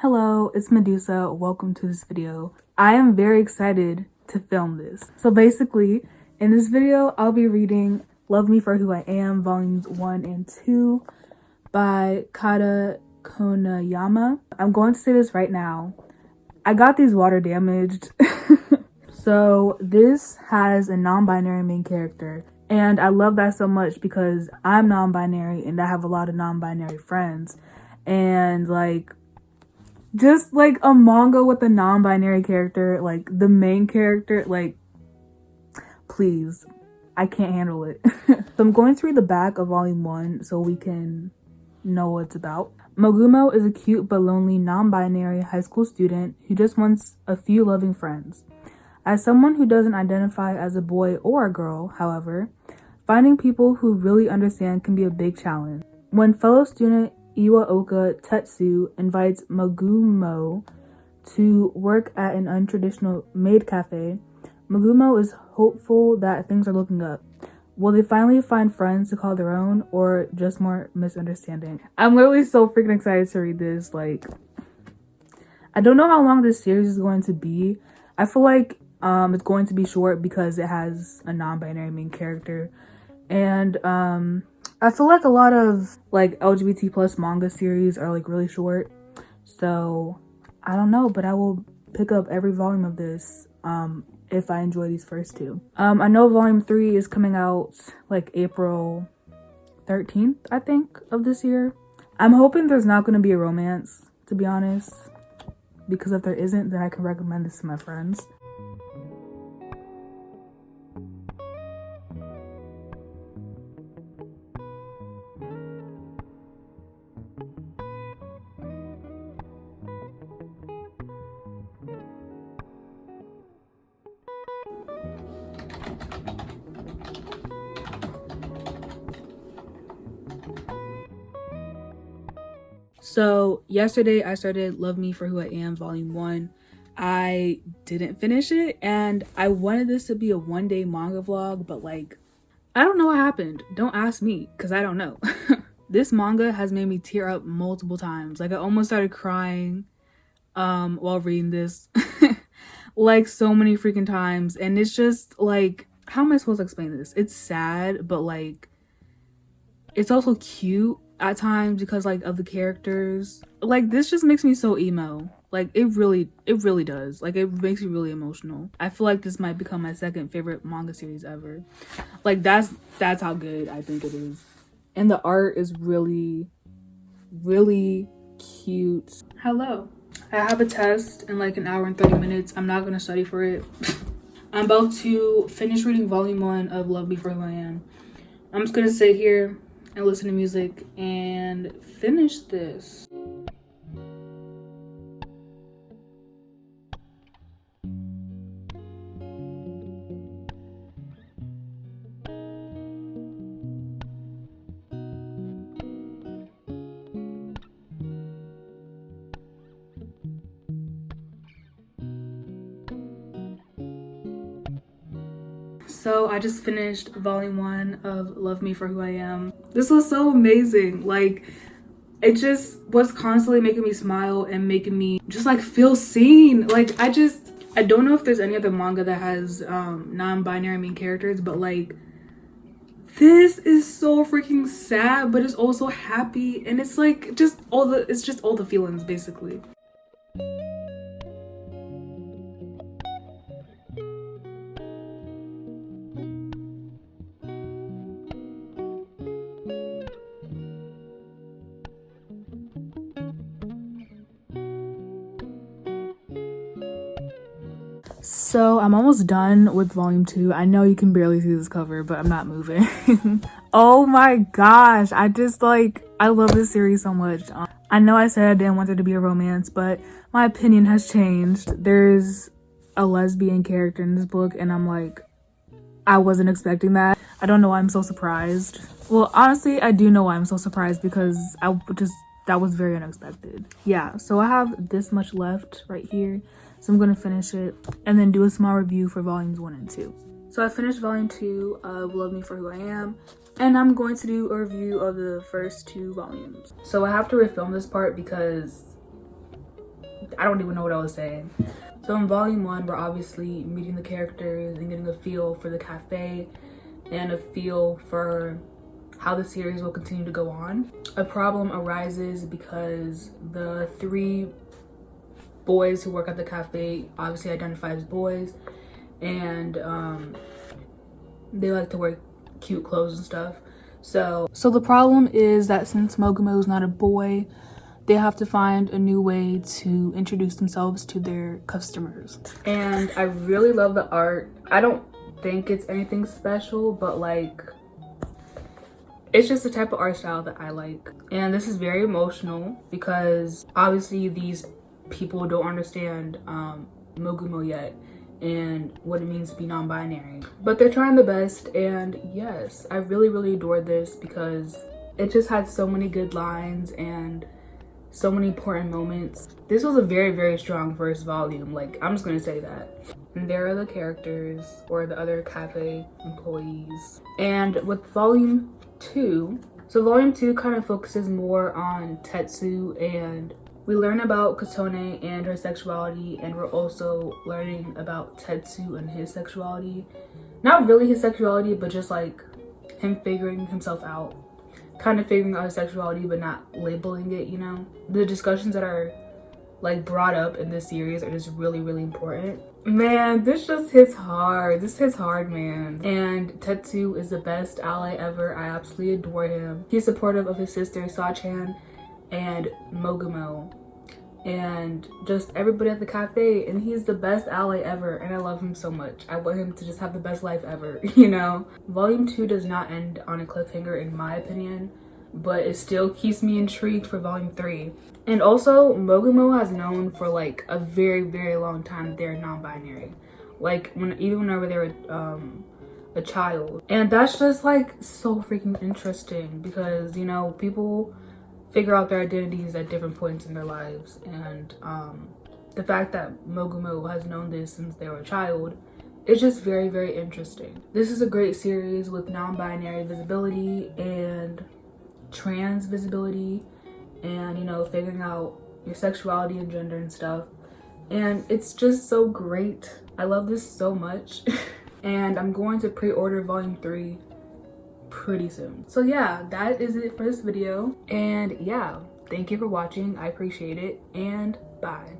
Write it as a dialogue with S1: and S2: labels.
S1: Hello, it's Medusa. Welcome to this video. I am very excited to film this. So basically, in this video, I'll be reading Love Me For Who I Am, volumes 1 and 2 by Kata Konayama. I'm going to say this right now. I got these water damaged. So this has a non-binary main character. And I love that so much because I'm non-binary and I have a lot of non-binary friends. And just like a manga with a non-binary character, like the main character, like, please, I can't handle it. So I'm going to read the back of volume 1 so we can know what it's about. Mogumo is a cute but lonely non-binary high school student who just wants a few loving friends. As someone who doesn't identify as a boy or a girl, however, finding people who really understand can be a big challenge. When fellow student Iwaoka Tetsu invites Mogumo to work at an untraditional maid cafe, Mogumo is hopeful that things are looking up. Will they finally find friends to call their own, or just more misunderstanding? I'm literally so freaking excited to read this. Like, I don't know how long this series is going to be. I feel like it's going to be short because it has a non-binary main character. And I feel like a lot of like LGBT plus manga series are like really short. So I don't know, but I will pick up every volume of this if I enjoy these first two. I know volume 3 is coming out like April 13th, I think, of this year. I'm hoping there's not going to be a romance, to be honest, because if there isn't, then I can recommend this to my friends. So yesterday I started Love Me For Who I Am volume 1. I didn't finish it and I wanted this to be a one-day manga vlog, but like, I don't know what happened. Don't ask me because I don't know. This manga has made me tear up multiple times. Like, I almost started crying while reading this like so many freaking times. And it's just like, how am I supposed to explain this? It's sad, but like it's also cute at times because like of the characters. Like, this just makes me so emo. Like, it really does. Like, it makes me really emotional. I feel like this might become my second favorite manga series ever. Like, that's how good I think it is. And the art is really cute. Hello, I have a test in like an hour and 30 minutes. I'm not gonna study for it. I'm about to finish reading volume 1 of Love Me For Who I Am. I'm just gonna sit here and listen to music and finish this. So I just finished volume 1 of Love Me For Who I Am. This was so amazing. Like, it just was constantly making me smile and making me just like feel seen. Like, I don't know if there's any other manga that has non-binary main characters, but like, this is so freaking sad, but it's also happy, and it's like just all the feelings basically. So I'm almost done with volume 2. I know you can barely see this cover, but I'm not moving. Oh my gosh, I love this series so much. I know I said I didn't want there to be a romance, but my opinion has changed. There's a lesbian character in this book, and I'm like, I wasn't expecting that. I don't know why I'm so surprised. Well, honestly, I do know why I'm so surprised, because that was very unexpected. Yeah, so I have this much left right here. So I'm going to finish it and then do a small review for volumes 1 and 2. So I finished volume 2 of Love Me For Who I Am, and I'm going to do a review of the first 2 volumes. So I have to refilm this part because I don't even know what I was saying. So in volume 1, we're obviously meeting the characters and getting a feel for the cafe and a feel for how the series will continue to go on. A problem arises because the 3 boys who work at the cafe obviously identify as boys, and they like to wear cute clothes and stuff. So the problem is that since Mogumo is not a boy, they have to find a new way to introduce themselves to their customers. And I really love the art. I don't think it's anything special, but like, it's just the type of art style that I like. And this is very emotional because obviously these people don't understand Mogumo yet and what it means to be non-binary. But they're trying the best, and yes, I really adored this because it just had so many good lines and so many important moments. This was a very strong first volume, like, I'm just gonna say that. And there are the characters, or the other cafe employees. And with volume 2, so volume 2 kind of focuses more on Tetsu, and we learn about Kotone and her sexuality, and we're also learning about Tetsu and his sexuality. Not really his sexuality, but just like him figuring himself out. Kind of figuring out his sexuality, but not labeling it, you know? The discussions that are like brought up in this series are just really important. Man, this just hits hard. This hits hard, man. And Tetsu is the best ally ever. I absolutely adore him. He's supportive of his sister Sachan and Mogumo and just everybody at the cafe, and he's the best ally ever, and I love him so much. I want him to just have the best life ever, you know? Volume 2 does not end on a cliffhanger in my opinion, but it still keeps me intrigued for volume 3. And also, Mogumo has known for like a very long time that they're non-binary. Like even whenever they were a child. And that's just like so freaking interesting because, you know, people figure out their identities at different points in their lives, and the fact that Mogumo has known this since they were a child is just very interesting. This is a great series with non-binary visibility and trans visibility, and, you know, figuring out your sexuality and gender and stuff, and it's just so great. I love this so much. And I'm going to pre-order volume 3 pretty soon. So yeah, that is it for this video, and yeah, thank you for watching. I appreciate it, and bye.